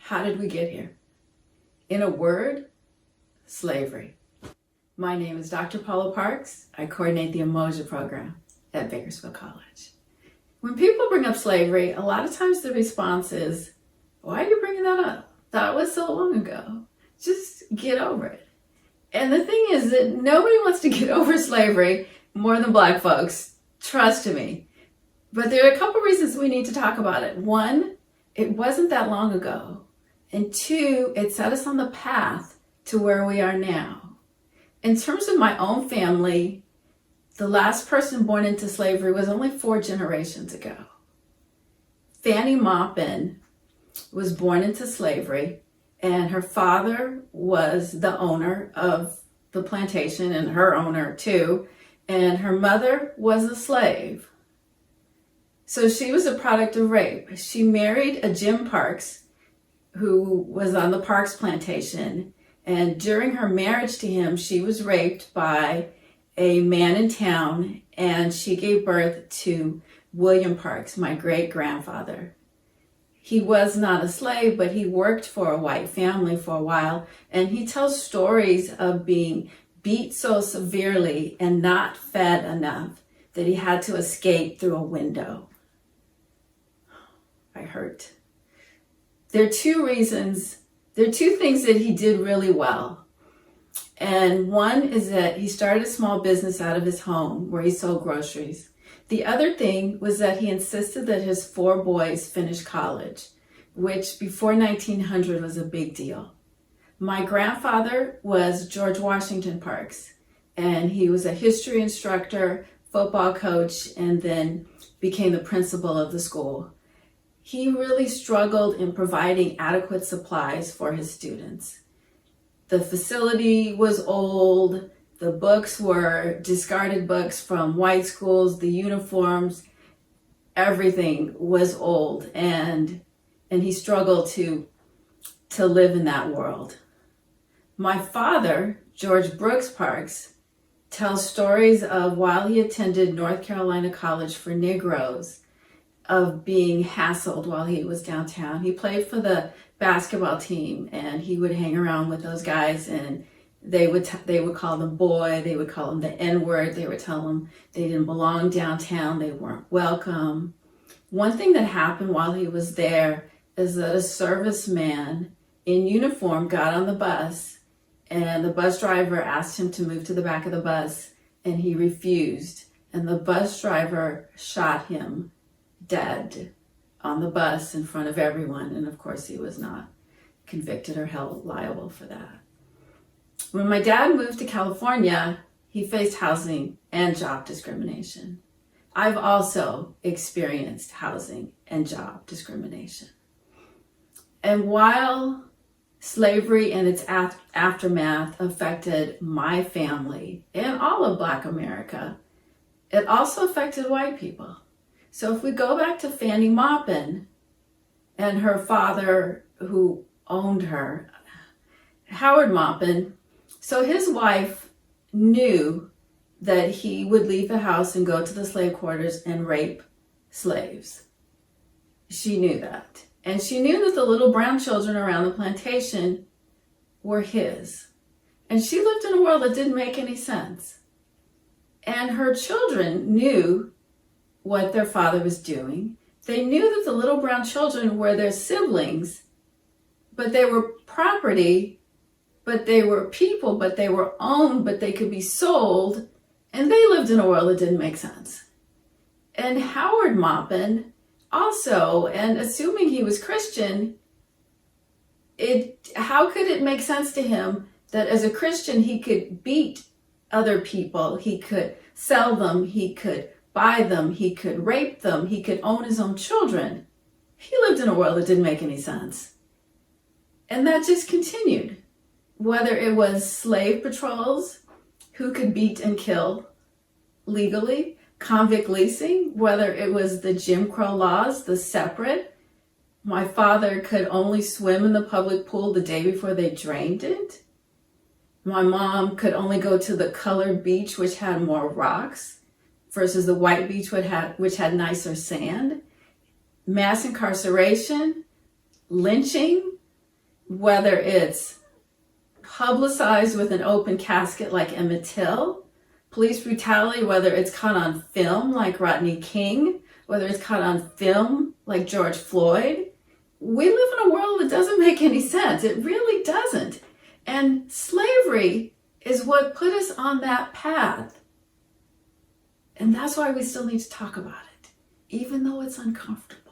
How did we get here? In a word, slavery. My name is Dr. Paula Parks. I coordinate the Umoja program at Bakersfield College. When people bring up slavery, a lot of times the response is, why are you bringing that up? That was so long ago. Just get over it. And the thing is that nobody wants to get over slavery more than Black folks. Trust me. But there are a couple reasons we need to talk about it. One, it wasn't that long ago. And two, it set us on the path to where we are now. In terms of my own family, the last person born into slavery was only 4 generations ago. Fanny Maupin was born into slavery, and her father was the owner of the plantation and her owner too, and her mother was a slave. So she was a product of rape. She married a Jim Parks, who was on the Parks plantation, and during her marriage to him, she was raped by a man in town, and she gave birth to William Parks, my great-grandfather. He was not a slave, but he worked for a white family for a while, and he tells stories of being beat so severely and not fed enough that he had to escape through a window. I hurt. There are 2 reasons, there are 2 things that he did really well. And one is that he started a small business out of his home where he sold groceries. The other thing was that he insisted that his 4 boys finish college, which before 1900 was a big deal. My grandfather was George Washington Parks, and he was a history instructor, football coach, and then became the principal of the school. He really struggled in providing adequate supplies for his students. The facility was old, the books were discarded books from white schools, the uniforms, everything was old, and he struggled to live in that world. My father, George Brooks Parks, tells stories of while he attended North Carolina College for Negroes, of being hassled while he was downtown. He played for the basketball team, and he would hang around with those guys, and they would call them boy, they would call him the N-word, they would tell him they didn't belong downtown, they weren't welcome. One thing that happened while he was there is that a serviceman in uniform got on the bus, and the bus driver asked him to move to the back of the bus, and he refused, and the bus driver shot him dead on the bus in front of everyone, and of course he was not convicted or held liable for that. When my dad moved to California, he faced housing and job discrimination. I've also experienced housing and job discrimination. And while slavery and its aftermath affected my family and all of Black America, it also affected white people. So if we go back to Fanny Maupin and her father who owned her, Howard Maupin, so his wife knew that he would leave the house and go to the slave quarters and rape slaves. She knew that. And she knew that the little brown children around the plantation were his. And she lived in a world that didn't make any sense. And her children knew what their father was doing. They knew that the little brown children were their siblings, but they were property, but they were people, but they were owned, but they could be sold, and they lived in a world that didn't make sense. And Howard Maupin also, and assuming he was Christian, how could it make sense to him that as a Christian he could beat other people, he could sell them, he could buy them, he could rape them, he could own his own children? He lived in a world that didn't make any sense. And that just continued. Whether it was slave patrols who could beat and kill legally, convict leasing, whether it was the Jim Crow laws, the separate. My father could only swim in the public pool the day before they drained it. My mom could only go to the colored beach, which had more rocks, versus the white beach which had nicer sand. Mass incarceration, lynching, whether it's publicized with an open casket like Emmett Till, police brutality, whether it's caught on film like Rodney King, whether it's caught on film like George Floyd. We live in a world that doesn't make any sense. It really doesn't. And slavery is what put us on that path. And that's why we still need to talk about it, even though it's uncomfortable.